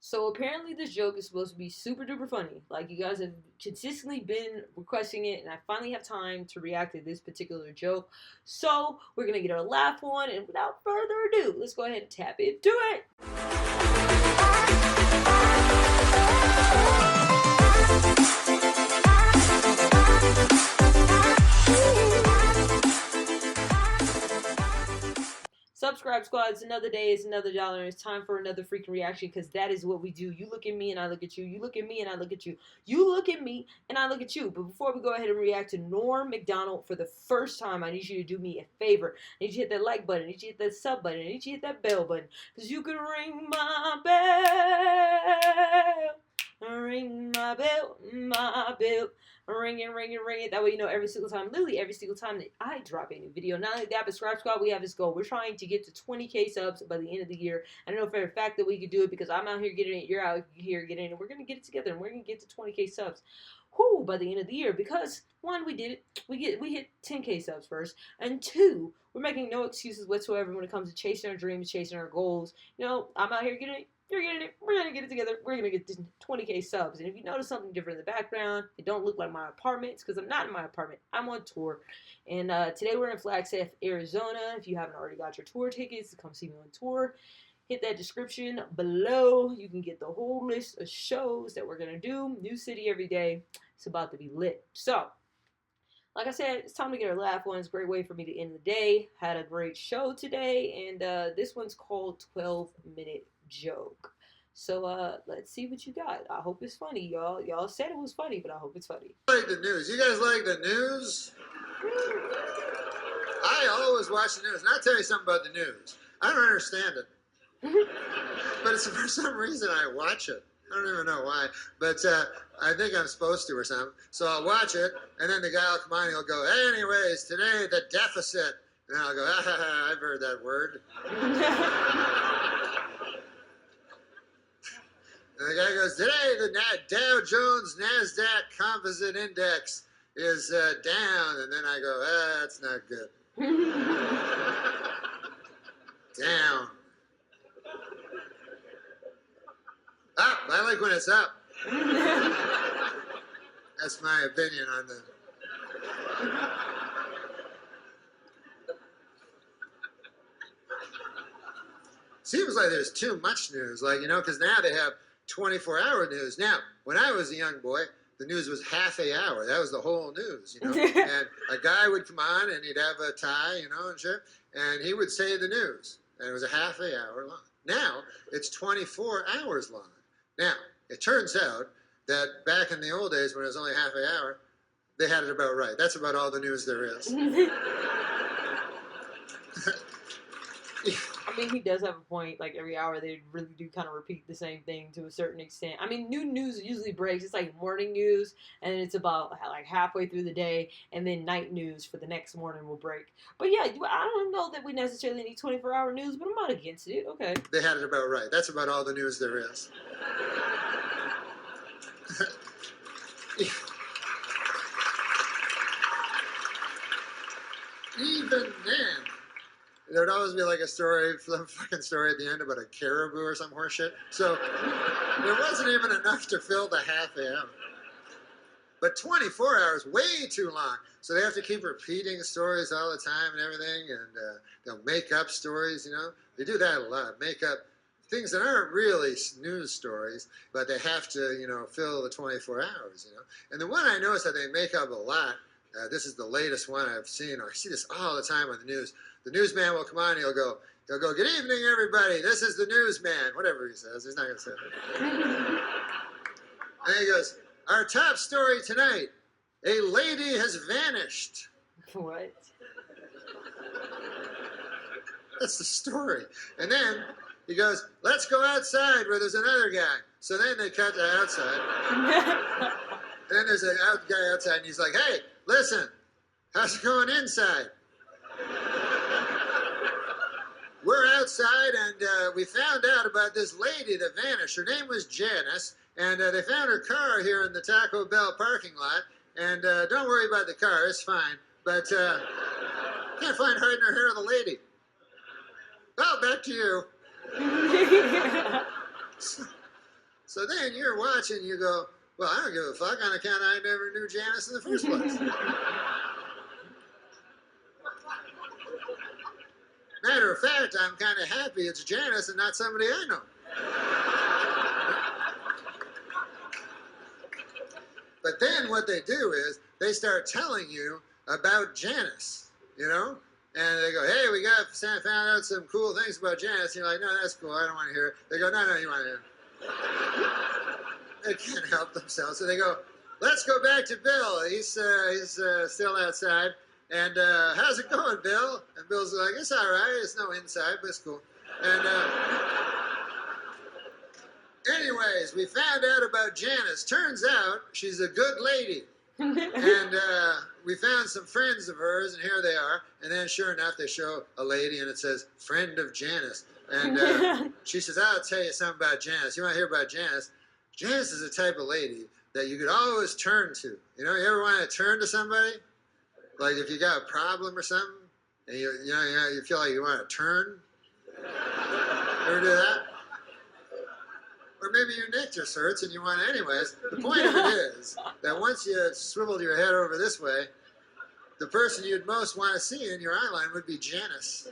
So apparently this joke is supposed to be super duper funny. Like you guys have consistently been requesting it, and I finally have time to react to this particular joke. So we're gonna get our laugh on, and without further ado, let's go ahead and tap into it. Subscribe Squad, it's another day, it's another dollar, and it's time for another freaking reaction because that is what we do. You look at me and I look at you. You look at me and I look at you. You look at me and I look at you. But before we go ahead and react to Norm Macdonald for the first time, I need you to do me a favor. I need you to hit that like button. I need you to hit that sub button. I need you to hit that bell button because you can ring my bell. Ring my bell, my bell. Ring it, ring it, ring it. That way you know every single time, literally every single time that I drop a new video. Not only that, but Subscribe Squad, we have this goal. We're trying to get to 20K subs by the end of the year. I don't know for a fact that we could do it because I'm out here getting it, you're out here getting it. We're going to get it together and we're going to get to 20K subs. Whoo, by the end of the year, because one, we did it. We hit 10K subs first, and two, we're making no excuses whatsoever when it comes to chasing our dreams, chasing our goals. You know, I'm out here getting it. You're getting it. We're going to get it together. We're going to get to 20K subs. And if you notice something different in the background, it don't look like my apartment. It's because I'm not in my apartment. I'm on tour. And today we're in Flagstaff, Arizona. If you haven't already got your tour tickets, come see me on tour. Hit that description below. You can get the whole list of shows that we're going to do. New city every day. It's about to be lit. So, like I said, it's time to get our laugh on. It's a great way for me to end the day. Had a great show today. And this one's called 12-Minute Joke. So let's see what you got. I hope it's funny, y'all. Y'all said it was funny, but I hope it's funny. I like the news. You guys like the news? I always watch the news. And I'll tell you something about the news. I don't understand it. But it's for some reason I watch it. I don't even know why. But I think I'm supposed to or something. So I'll watch it, and then the guy will come on and he'll go, anyways, today the deficit. And I'll go, I've heard that word. And the guy goes, today the Dow Jones NASDAQ Composite Index is down. And then I go, that's not good. Down. Up. I like when it's up. That's my opinion on the... Seems like there's too much news, like, you know, because now they have 24-hour news. Now, when I was a young boy, the news was half an hour. That was the whole news, you know. And a guy would come on and he'd have a tie, you know, and shit, and he would say the news, and it was a half an hour long. Now, it's 24 hours long. Now, it turns out that back in the old days when it was only half an hour, they had it about right. That's about all the news there is. I mean, he does have a point. Like, every hour, they really do kind of repeat the same thing to a certain extent. I mean, new news usually breaks. It's like morning news, and it's about, like, halfway through the day, and then night news for the next morning will break. But, yeah, I don't know that we necessarily need 24-hour news, but I'm not against it. Okay. They had it about right. That's about all the news there is. Even then, there'd always be like a story, some fucking story at the end about a caribou or some horse shit. So there wasn't even enough to fill the half hour. But 24 hours, way too long. So they have to keep repeating stories all the time and everything, and they'll make up stories, you know. They do that a lot, make up things that aren't really news stories, but they have to, you know, fill the 24 hours, you know. And the one I noticed that they make up a lot, this is the latest one I've seen, or I see this all the time on the news. The newsman will come on and he'll go, good evening, everybody. This is the newsman. Whatever he says. He's not going to say that. And he goes, our top story tonight, a lady has vanished. What? That's the story. And then he goes, let's go outside where there's another guy. So then they cut to outside. And then there's a guy outside and he's like, hey, listen, how's it going inside? We're outside, and we found out about this lady that vanished. Her name was Janice, and they found her car here in the Taco Bell parking lot. And don't worry about the car, it's fine. But can't find hide nor hair of the lady. Well, back to you. So then you're watching, you go, well, I don't give a fuck on account I never knew Janice in the first place. Matter of fact, I'm kind of happy it's Janice and not somebody I know. But then what they do is they start telling you about Janice, you know? And they go, hey, we found out some cool things about Janice. And you're like, no, that's cool. I don't want to hear it. They go, no, you want to hear it. They can't help themselves. So they go, let's go back to Bill. He's still outside. And how's it going, Bill? And Bill's like, it's all right. It's no inside, but it's cool. And anyways, we found out about Janice. Turns out she's a good lady. And we found some friends of hers, and here they are. And then, sure enough, they show a lady, and it says, friend of Janice. And she says, I'll tell you something about Janice. You want to hear about Janice? Janice is the type of lady that you could always turn to. You know, you ever want to turn to somebody? Like if you got a problem or something, and you feel like you want to turn? Ever do that? Or maybe your neck just hurts and you want to anyways. The point of it is that once you swiveled your head over this way, the person you'd most want to see in your eyeline would be Janice.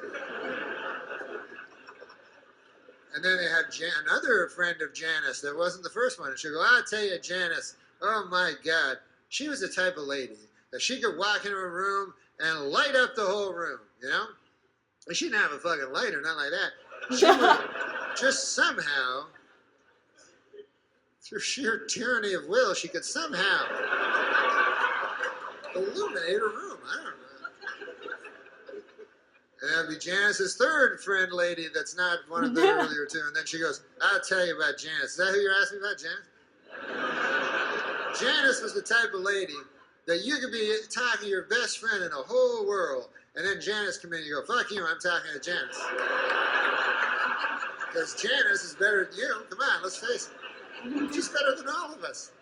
And then they have another friend of Janice that wasn't the first one. And she'll go, I'll tell you, Janice, oh my God, she was the type of lady that she could walk into a room and light up the whole room, you know? And she didn't have a fucking light or nothing like that. She would just somehow, through sheer tyranny of will, she could somehow illuminate a room. I don't know. And that'd be Janice's third friend lady that's not one of the earlier two. And then she goes, I'll tell you about Janice. Is that who you're asking about, Janice? Janice was the type of lady that you could be talking to your best friend in the whole world. And then Janice come in and you go, fuck you, I'm talking to Janice. Because Janice is better than you. Come on, let's face it. She's better than all of us.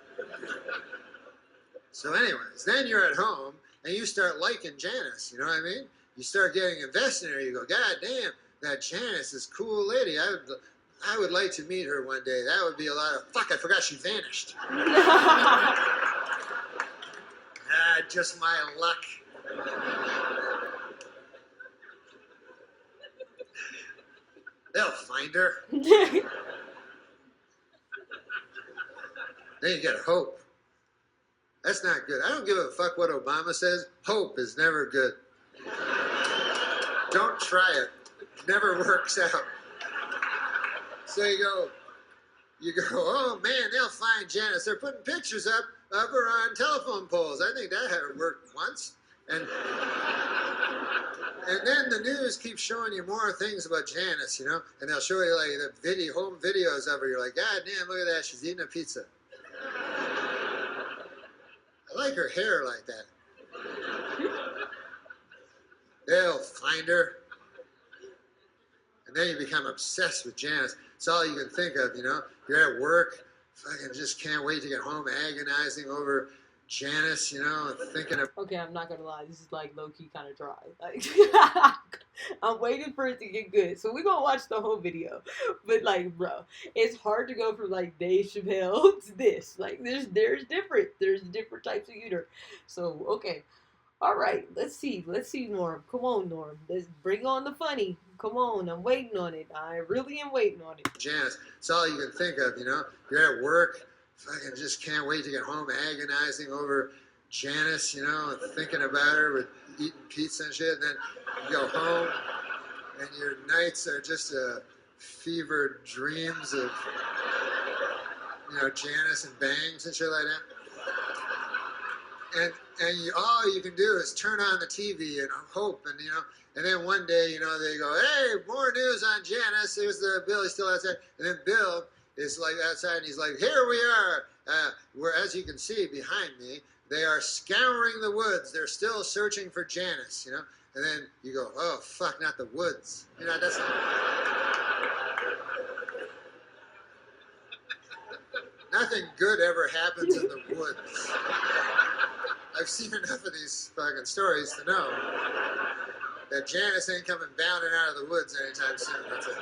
So anyways, then you're at home and you start liking Janice, you know what I mean? You start getting invested in her. You go, God damn, that Janice is a cool lady. I would like to meet her one day. That would be a lot of... Fuck, I forgot she vanished. Just my luck. They'll find her. Then you get hope. That's not good. I don't give a fuck what Obama says. Hope is never good. Don't try it. It never works out. So you go, oh man, they'll find Janice. They're putting pictures up of her on telephone poles. I think that had worked once. And then the news keeps showing you more things about Janice, you know? And they'll show you like the home videos of her. You're like, God damn, look at that. She's eating a pizza. I like her hair like that. They'll find her. And then you become obsessed with Janice. It's all you can think of, you know? You're at work, fucking just can't wait to get home, agonizing over Janice, you know, and thinking of... Okay, I'm not gonna lie, this is like low-key kind of dry. Like, I'm waiting for it to get good. So we're gonna watch the whole video. But like, bro, it's hard to go from like Dave Chappelle to this. Like, there's different types of humor. So, okay. All right, let's see, Norm. Come on, Norm. Let's bring on the funny. Come on, I'm waiting on it. I really am waiting on it. Janice, it's all you can think of, you know? You're at work, fucking just can't wait to get home, agonizing over Janice, you know, and thinking about her with eating pizza and shit. And then you go home, and your nights are just fevered dreams of, you know, Janice and bangs and shit like that. And all you can do is turn on the TV and hope, and you know, and then one day, you know, they go, hey, more news on Janice. There's Bill, he's still outside, and then Bill is like outside, and he's like, here we are. Where, as you can see behind me, they are scouring the woods. They're still searching for Janice, you know. And then you go, oh fuck, not the woods. You know, that's not... Nothing good ever happens in the woods. I've seen enough of these fucking stories to know that Janice ain't coming bounding out of the woods anytime soon. That's it.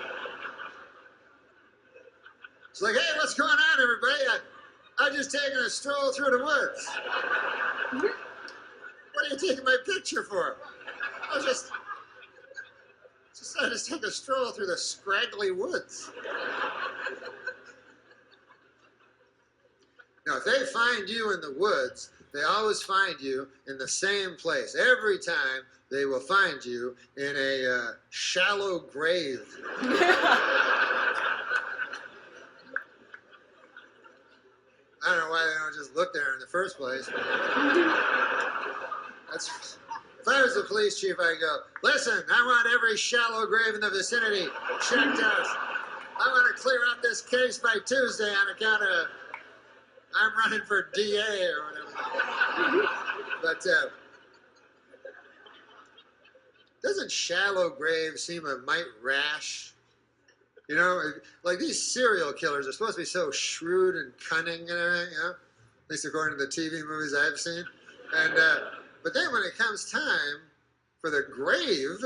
It's like, hey, what's going on, everybody? I'm just taking a stroll through the woods. What are you taking my picture for? I just take a stroll through the scraggly woods. Now, if they find you in the woods, they always find you in the same place. Every time they will find you in a shallow grave. I don't know why they don't just look there in the first place. If I was the police chief, I'd go, listen, I want every shallow grave in the vicinity checked out. I want to clear up this case by Tuesday on account of I'm running for DA or whatever. But doesn't shallow grave seem a mite rash? You know, like these serial killers are supposed to be so shrewd and cunning and everything, you know? At least according to the TV movies I've seen. And but then when it comes time for the grave,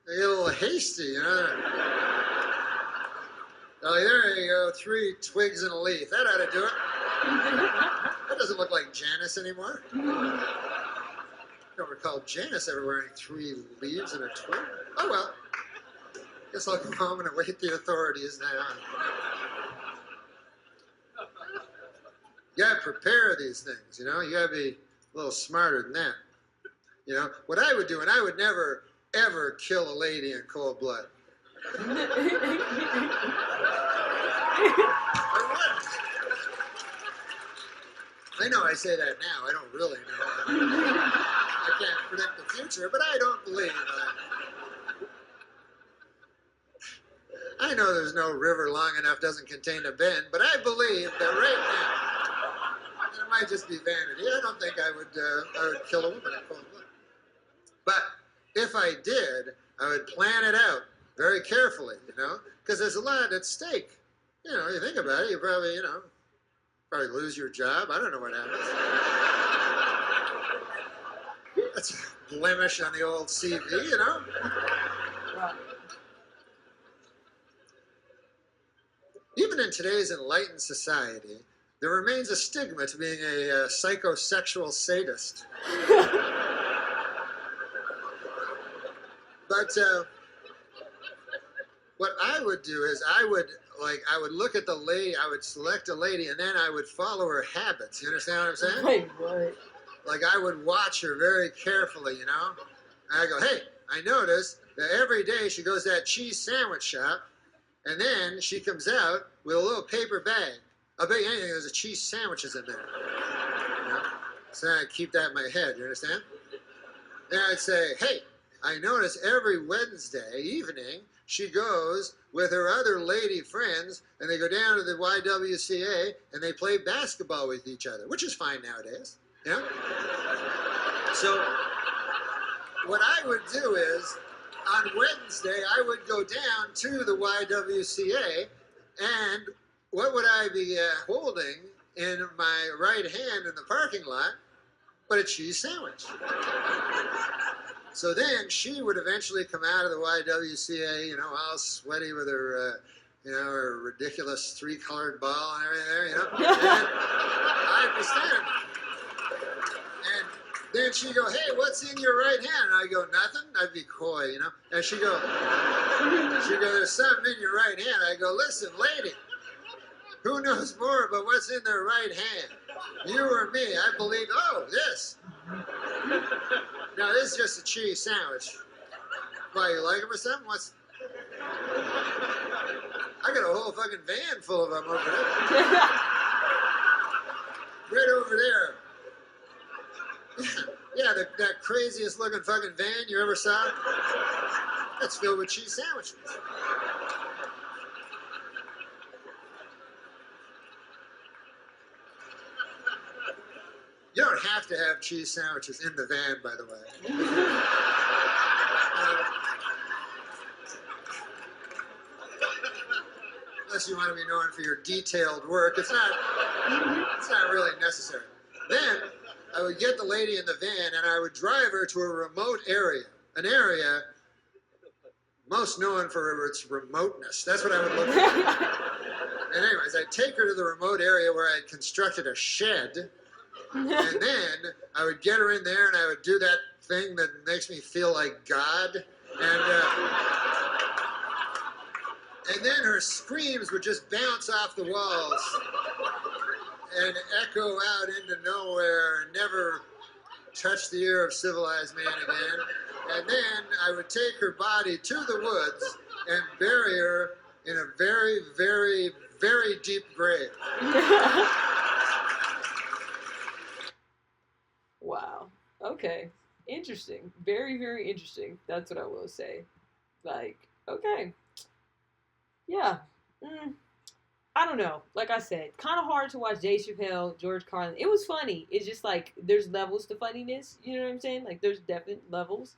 they get a little hasty, you know? Oh, there you go, 3 twigs and a leaf. That ought to do it. That doesn't look like Janice anymore. I don't recall Janice ever wearing 3 leaves and a twig. Oh, well. Guess I'll go home and await the authorities now. You gotta prepare these things, you know? You gotta be a little smarter than that. You know, what I would do, and I would never, ever kill a lady in cold blood. I know I say that now. I don't really know. I can't predict the future, but I don't believe I know there's no river long enough doesn't contain a bend, but I believe that right now, and it might just be vanity, I don't think I would kill a woman in cold blood. But if I did, I would plan it out very carefully, you know, because there's a lot at stake. You know, you think about it, you probably, you know, probably lose your job. I don't know what happens. That's a blemish on the old CV, you know. Even in today's enlightened society, there remains a stigma to being a psychosexual sadist. But what I would do is I would look at the lady, I would select a lady, and then I would follow her habits. You understand what I'm saying? Wait, what? Like I would watch her very carefully, you know? And I go, hey, I noticed that every day she goes to that cheese sandwich shop, and then she comes out with a little paper bag. I'll bet you anything there's a cheese sandwiches in there. You know? So I keep that in my head, you understand? Then I'd say, hey, I notice every Wednesday evening she goes with her other lady friends and they go down to the YWCA and they play basketball with each other, which is fine nowadays, you know? So what I would do is on Wednesday I would go down to the YWCA and what would I be holding in my right hand in the parking lot but a cheese sandwich. So then she would eventually come out of the YWCA, you know, all sweaty with her, you know, her ridiculous 3-colored ball and everything there, you know. And I'd be standing. And then she'd go, hey, what's in your right hand? And I'd go, nothing. I'd be coy, you know. And she'd go, there's something in your right hand. I'd go, listen, lady, who knows more about what's in their right hand? You or me? I believe, oh, this. Now, this is just a cheese sandwich. Why, you like them or something? I got a whole fucking van full of them over there. Right over there. Yeah, that craziest looking fucking van you ever saw. That's filled with cheese sandwiches. You don't have to have cheese sandwiches in the van, by the way. Unless you want to be known for your detailed work, it's not really necessary. Then I would get the lady in the van and I would drive her to a remote area, an area most known for its remoteness. That's what I would look for. And anyways, I'd take her to the remote area where I constructed a shed, and then I would get her in there, and I would do that thing that makes me feel like God, and then her screams would just bounce off the walls and echo out into nowhere and never touch the ear of civilized man again. And then I would take her body to the woods and bury her in a very, very, very deep grave. Wow. Okay. Interesting. Very, very interesting. That's what I will say. Like, okay. Yeah. I don't know. Like I said, kind of hard to watch Dave Chappelle, George Carlin. It was funny. It's just like there's levels to funniness. You know what I'm saying? Like there's definite levels.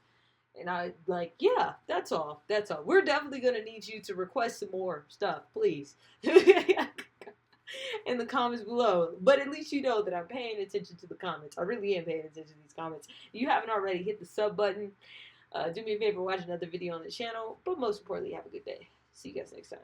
And I like, yeah, that's all. That's all. We're definitely gonna need you to request some more stuff, please. In the comments below. But at least you know that I'm paying attention to the comments. I really am paying attention to these comments. If you haven't already, hit the sub button. Do me a favor, watch another video on the channel. But most importantly, have a good day. See you guys next time.